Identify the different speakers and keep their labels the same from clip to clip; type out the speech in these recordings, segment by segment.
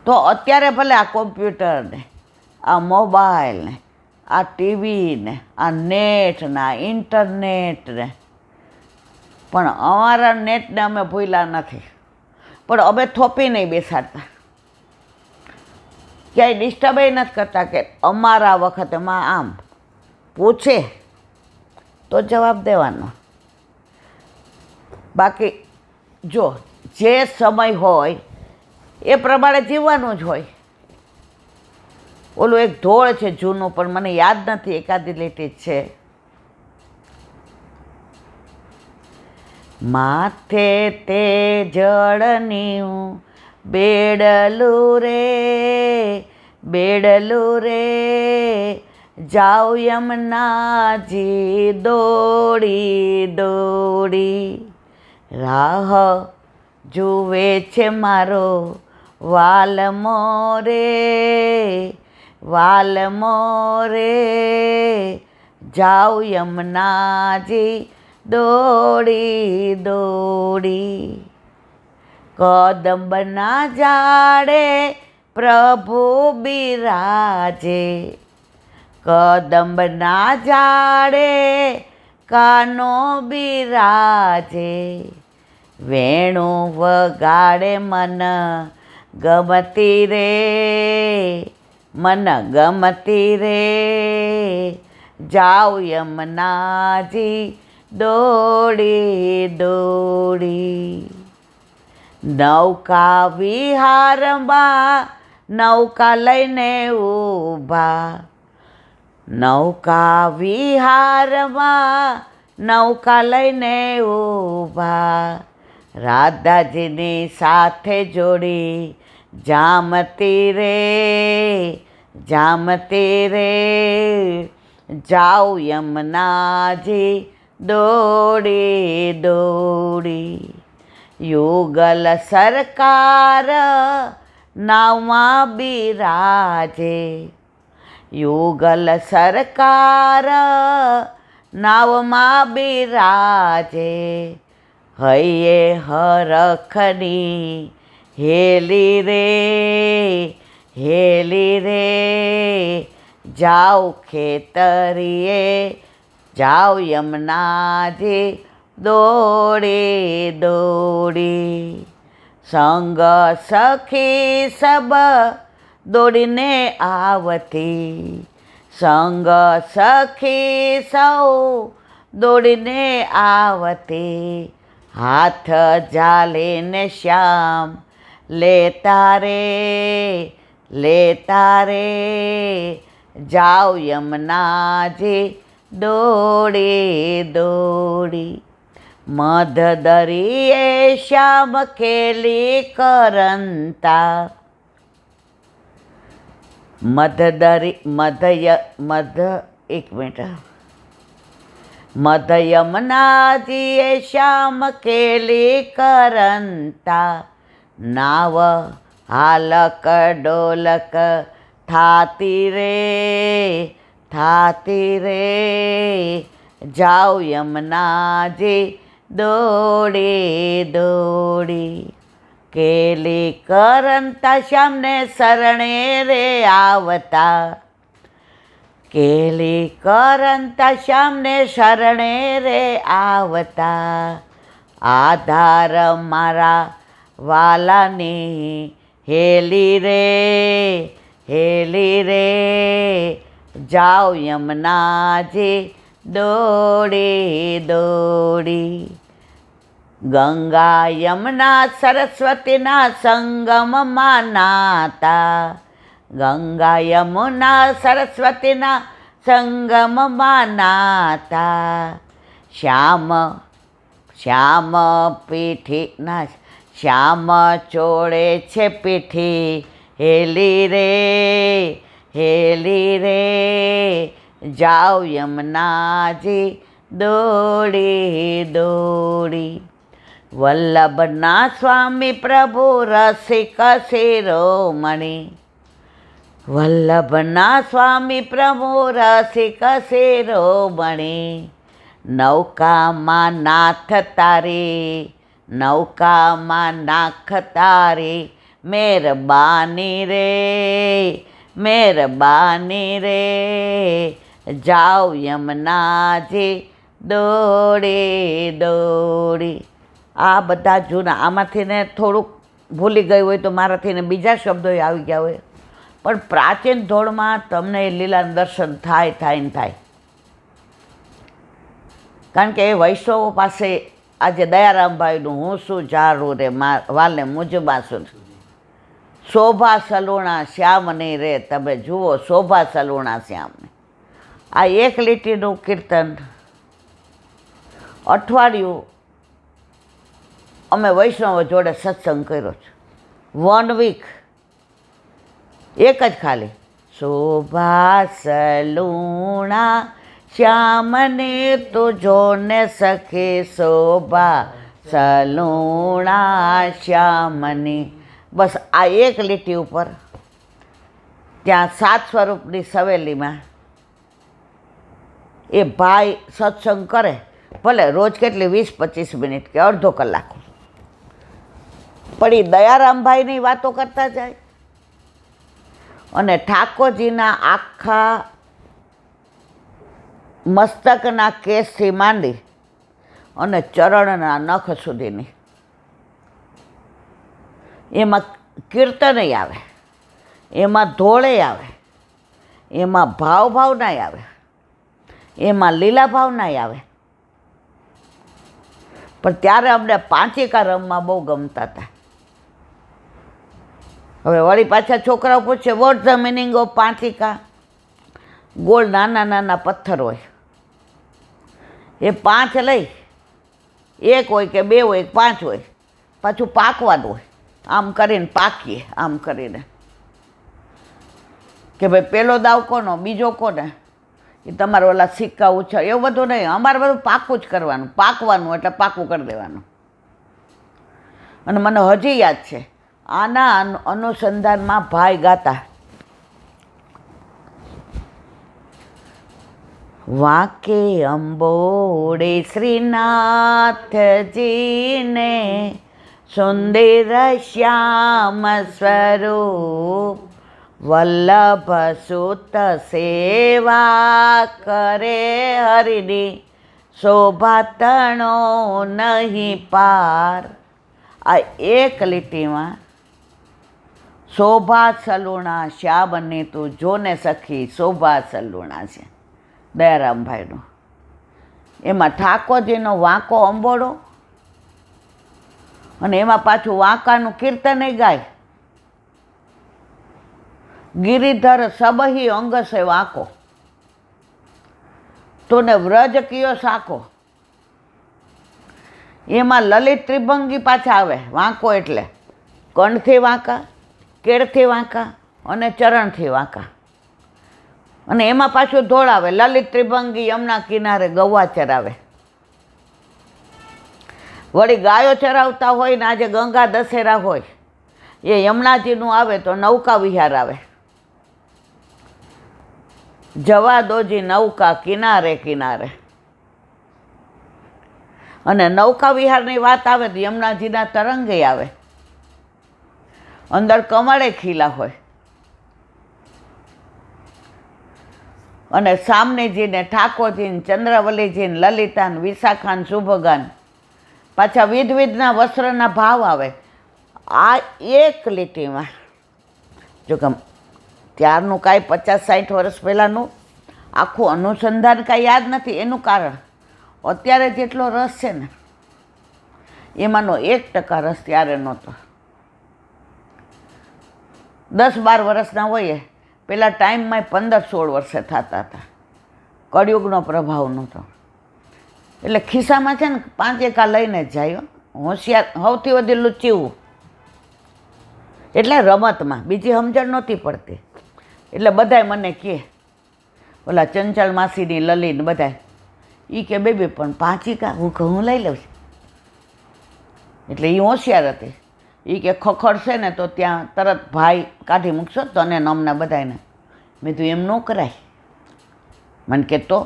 Speaker 1: તો અત્યારે ભલે આ કોમ્પ્યુટર ને આ મોબાઈલ ને આ ટીવી ને આ નેટ ને આ ઇન્ટરનેટ ને, પણ અમારા નેટને અમે ભૂલ્યા નથી. પણ અમે થોપી નહીં બેસાડતા, ક્યાંય ડિસ્ટર્બ નથી કરતા કે અમારા વખતે માં આમ પૂછે તો જવાબ દેવાનો. બાકી જો જે સમય હોય એ પ્રમાણે જીવવાનું જ હોય. ઓલું એક ઢોળ છે જૂનું, પણ મને યાદ નથી, એકાદી લીટી જ છે. માથે તે જળની બેડલું રે જાઉ યમુનાજી દોડી દોડી, રાહ જુએ છે મારો વાલમો રે જાઉ યમુનાજી દોડી દોડી. કદંબના ઝાડે પ્રભુ બિરાજે, કદંબના ઝાડે કાનો બિરાજે, વેણું વગાડે મન ગમતી રે જાઉ યમુનાજી દોડી દોડી. નૌકા વિહારમાં નૌકા લઈને ઊભા, નૌકા વિહારમાં નૌકા લઈને ઊભા, રાધાજીની સાથે જોડી જામતી રે જાઉ યમુનાજી દોડી દોડી. યુગલ સરકાર નાવમાં બિરાજે, યુગલ સરકાર નાવમાં બિરાજે, હૈયે હરખની હેલી રે જાઉ ખેતરીએ જાઉ યમુનાજી દોડી દોડી. સંગ સખી સબ દોડીને આવતી, સંગ સખી સૌ દોડીને આવતી, હાથ ઝાલીને શ્યામ લેતા રે જાઉ યમુનાજી દોડી દોડી. મધ દરિયે શ્યામ ખેલી કરંતા, એક મિનિટ, મધ યમુનાજીએ શ્યામ ખેલી કરંતા, નાવ હાલક ડોલક થાતી રે જાઉ યમુનાજી દોડી દોડી. કેલી કરંતા શ્યામને શરણે રે આવતા, કેલી કરંતા શ્યામને શરણે રે આવતા, આધાર મારા વાલાની હેલી રે જાઉ યમુનાજી દોડી દોડી. ગંગા યમુના સરસ્વતીના સંગમમાં નાતા, ગંગા યમુના સરસ્વતીના સંગમમાં નાતા, શ્યામ પીઠીના શ્યામ ચોળે છે પીઠી હેલી રે જાઉ યમુનાજી દોડી દોડી. વલ્લભના સ્વામી પ્રભુ રસિક શિરોમણી, વલ્લભના સ્વામી પ્રભુ રસિક શિરોમણી, નૌકામાં નાથ તારી મહેરબાની રે મહેરબાની રે જાઓ યમુનાજી દોડી દોડી. આ બધા જૂના, આમાંથી ને થોડુંક ભૂલી ગયું હોય તો મારાથી ને બીજા શબ્દો આવી ગયા હોય, પણ પ્રાચીન ધોળમાં તમને એ લીલાનું દર્શન થાય ને થાય. કારણ કે એ વૈષ્ણવો પાસે આજે દયારામભાઈનું હું શું જારું રે વાલે મુજબા શું, શોભા સલુણા શ્યામની રે, તમે જુઓ શોભા સલુણા શ્યામને. આ એક લીટીનું કીર્તન અઠવાડિયું અમે વૈષ્ણવો જોડે સત્સંગ કર્યો છે. 1 વીક એક જ ખાલી શોભા સલુણા શ્યામને તુજો ને સખે શોભા સલુણા શ્યામની. બસ આ એક લીટી ઉપર ત્યાં 7 સ્વરૂપની સવેલીમાં એ ભાઈ સત્સંગ કરે, ભલે રોજ કેટલી 20-25 મિનિટ કે અડધો કલાક, પણ એ દયારામભાઈની વાતો કરતા જાય અને ઠાકોરજીના આખા મસ્તકના કેસથી માંડી અને ચરણના નખ સુધીની એમાં કીર્તનય આવે, એમાં ધોળે આવે, એમાં ભાવનાય આવે, એમાં લીલા ભાવનાય આવે. પણ ત્યારે અમને પાંચિકા રમવા બહુ ગમતા હતા. હવે વળી પાછા છોકરાઓ પૂછે વોટ ધ મિનિંગ ઓફ પાંચિકા? ગોળ નાના નાના પથ્થર હોય, એ 5 લઈ, 1 હોય કે 2 હોય કે 5 હોય, પાછું પાકવાનું હોય, આમ કરીને પાકીએ, આમ કરીને કે ભાઈ પેલો દાવ કોનો, બીજો કોને, એ તમારે ઓલા સિક્કા ઉછળ, એવું બધું નહીં. અમારે બધું પાકું જ કરવાનું, પાકવાનું એટલે પાકું કરી દેવાનું. અને મને હજી યાદ છે, આના અનુસંધાનમાં ભાઈ ગાતા વાંકે અંબોડે શ્રીનાથજીને સુંદર શ્યામ સ્વરૂપ વલ્લભ સુત સેવા કરે હરિની શોભા તણો નહીં પાર. આ એક લીટીમાં શોભા સલુણા શ્યામની તું જોને સખી શોભા સલુણા છે દયારામભાઈનો. એમાં ઠાકોરજીનો વાંકો અંબોડો અને એમાં પાછું વાંકાનું કીર્તન ગાય. ગિરિધર સબહી અંગ સે વાંકો તોને વ્રજ કિયો સાકો. એમાં લલિત ત્રિભંગી પાછા આવે. વાંકો એટલે કંઠથી વાંકા, કેળથી વાંકા અને ચરણથી વાંકા. અને એમાં પાછું ધોળાવે લલિત ત્રિભંગી યમુના કિનારે ગૌવા ચરાવે. વળી ગાયો ચરાવતા હોય ને આજે ગંગા દશેરા હોય, એ યમુનાજીનું આવે તો નૌકા વિહાર આવે. જવા દોજી નૌકા કિનારે કિનારે. અને નૌકા વિહારની વાત આવે તો યમુનાજીના તરંગે આવે, અંદર કમળે ખીલા હોય. અને સામનેજીને ઠાકોરજીને ચંદ્રવલીજીને લલિતાને વિશાખાન શુભગાન પાછા વિધના વસ્ત્રના ભાવ આવે. આ એક લીટીમાં જો કે ત્યારનું કાંઈ 50-60 વર્ષ પહેલાંનું આખું અનુસંધાન કાંઈ યાદ નથી. એનું કારણ અત્યારે જેટલો રસ છે ને એમાંનો 1% રસ ત્યારે નહોતો. 10-12 વર્ષના હોઈએ પેલા ટાઈમમાં 15-16 વર્ષે થતા હતા. કળિયુગનો પ્રભાવ નહોતો એટલે ખિસ્સામાં છે ને 5 એકા લઈને જ જાય. હોશિયાર સૌથી વધુ લૂચીવું એટલે રમતમાં બીજી સમજણ નહોતી પડતી. એટલે બધાય મને કહે, ઓલા ચંચળ માસીની લલીને બધાય એ કે બેબી પણ 5 એકા હું લઈ લઉં છું. એટલે એ હોશિયાર હતી. એ કે ખખડશે ને તો ત્યાં તરત ભાઈ કાઢી મૂકશો તને અમને બધાને. મેં કીધું એમ ન કરાય. મને કે તો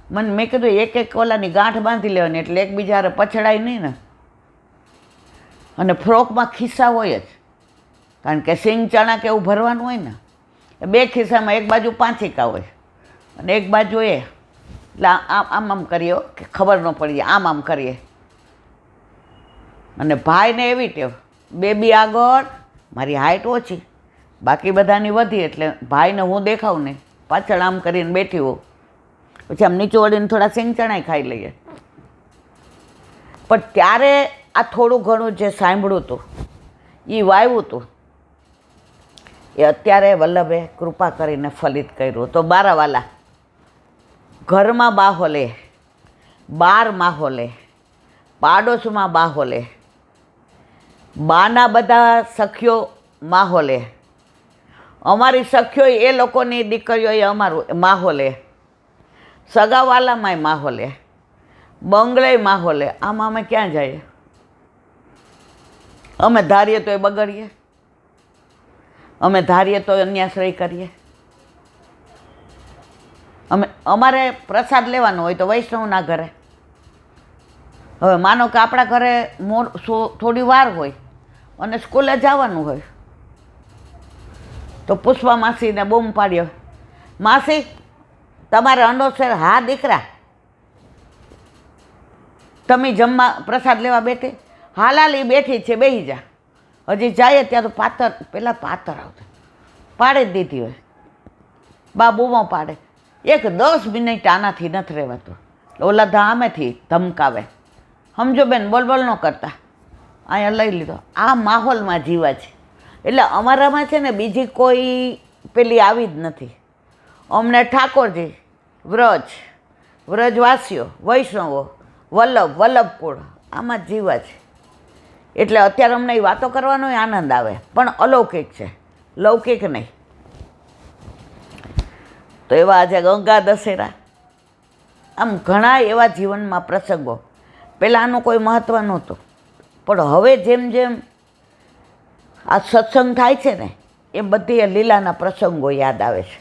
Speaker 1: મેં કીધું એક ઓલાની ગાંઠ બાંધી લેવાની એટલે એકબીજા હારે પછડાય નહીં ને. અને ફ્રોકમાં ખિસ્સા હોય જ, કારણ કે સિંગ ચણા કે એવું ભરવાનું હોય ને, એ બે ખિસ્સામાં એક બાજુ પાંચિકા હોય અને એક બાજુ એ, એટલે આમ આમ કરીએ કે ખબર ન પડી, આમ કરીએ. અને ભાઈને એવી ટેવ, બેબી આગળ, મારી હાઇટ ઓછી, બાકી બધાની વધી, એટલે ભાઈને હું દેખાઉં નહીં, પાછળ આમ કરીને બેઠી હોઉં, પછી આમ નીચે વળીને થોડા સિંગ ચણાય ખાઈ લઈએ. પણ ત્યારે આ થોડું ઘણું જે સાંભળ્યું હતું એ વાવ્યું હતું, એ અત્યારે વલ્લભે કૃપા કરીને ફલિત કર્યું. તો બારાવાલા, ઘરમાં બાહોલે, બાર માહોલે, પાડોશમાં બાહોલે, બાના બધા સખીઓ માહોલે, અમારી સખીઓ એ લોકોની દીકરીઓ એ અમારું માહોલે, સગાવાલામાંય માહોલે, બંગલે માહોલે. આમાં અમે ક્યાં જઈએ? અમે ધારીએ તો એ બગડીએ, અમે ધારીએ તો અન્યાશ્રય કરીએ. અમારે પ્રસાદ લેવાનો હોય તો વૈષ્ણવના ઘરે. હવે માનો કે આપણા ઘરે થોડી વાર હોય અને સ્કૂલે જવાનું હોય, તો પુષ્પા માસીને બૂમ પાડ્યો, માસી તમારે અંડો છે? હા દીકરા. તમે જમવા પ્રસાદ લેવા બેઠી? હાલાલી બેઠી છે, બેસી જા. હજી જાય ત્યાં તો પેલા પાતર આવતા પાડી જ દીધી હોય, બા બૂમો પાડે. 10 મિનિટ આનાથી નથી રહેવાતું. ઓલા ધામેથી ધમકાવે, સમજો બેન બોલ ન કરતા, અહીંયા લઈ લીધો. આ માહોલમાં જીવા છે. એટલે અમારામાં છે ને બીજી કોઈ પેલી આવી જ નથી. અમને ઠાકોરજી, વ્રજવાસીઓ, વૈષ્ણવો, વલ્લભકુળ, આમાં જ જીવા છે. એટલે અત્યારે અમને એ વાતો કરવાનો આનંદ આવે, પણ અલૌકિક છે, લૌકિક નહીં. તો એવા આજે ગંગા દશેરા, આમ ઘણા એવા જીવનમાં પ્રસંગો. પહેલાં આનું કોઈ મહત્ત્વ નહોતું, પણ હવે જેમ જેમ આ સત્સંગ થાય છે ને, એ બધી એ લીલાના પ્રસંગો યાદ આવે છે,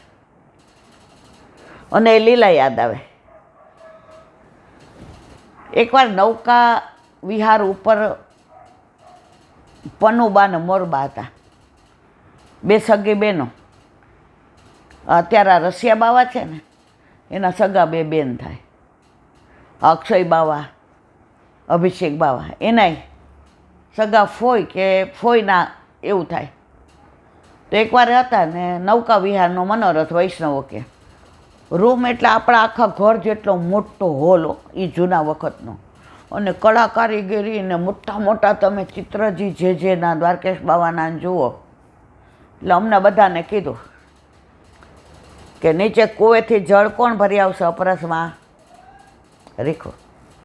Speaker 1: અને એ લીલા યાદ આવે. એકવાર નૌકા વિહાર ઉપર પનુબા ને મોરબા હતા, બે સગી બહેનો. અત્યારે આ રસિયા બાવા છે ને, એના સગા બે બેન થાય, અક્ષય બાવા, અભિષેક બાવા, એનાય સગા ફોઈ કે ફોઈના એવું થાય. તો એકવાર હતા ને નૌકા વિહારનો મનોરથ, વૈષ્ણવો કે રૂમ, એટલે આપણા આખા ઘર જેટલો મોટો હોલ, એ જૂના વખતનો, અને કળા કારીગરી ને મોટા મોટા તમે ચિત્રજી જેના દ્વારકેશ બાવાના જુઓ. એટલે અમને બધાને કીધું કે નીચે કૂવેથી જળ કોણ ભરી આવશે અપરસમાં? રીખો.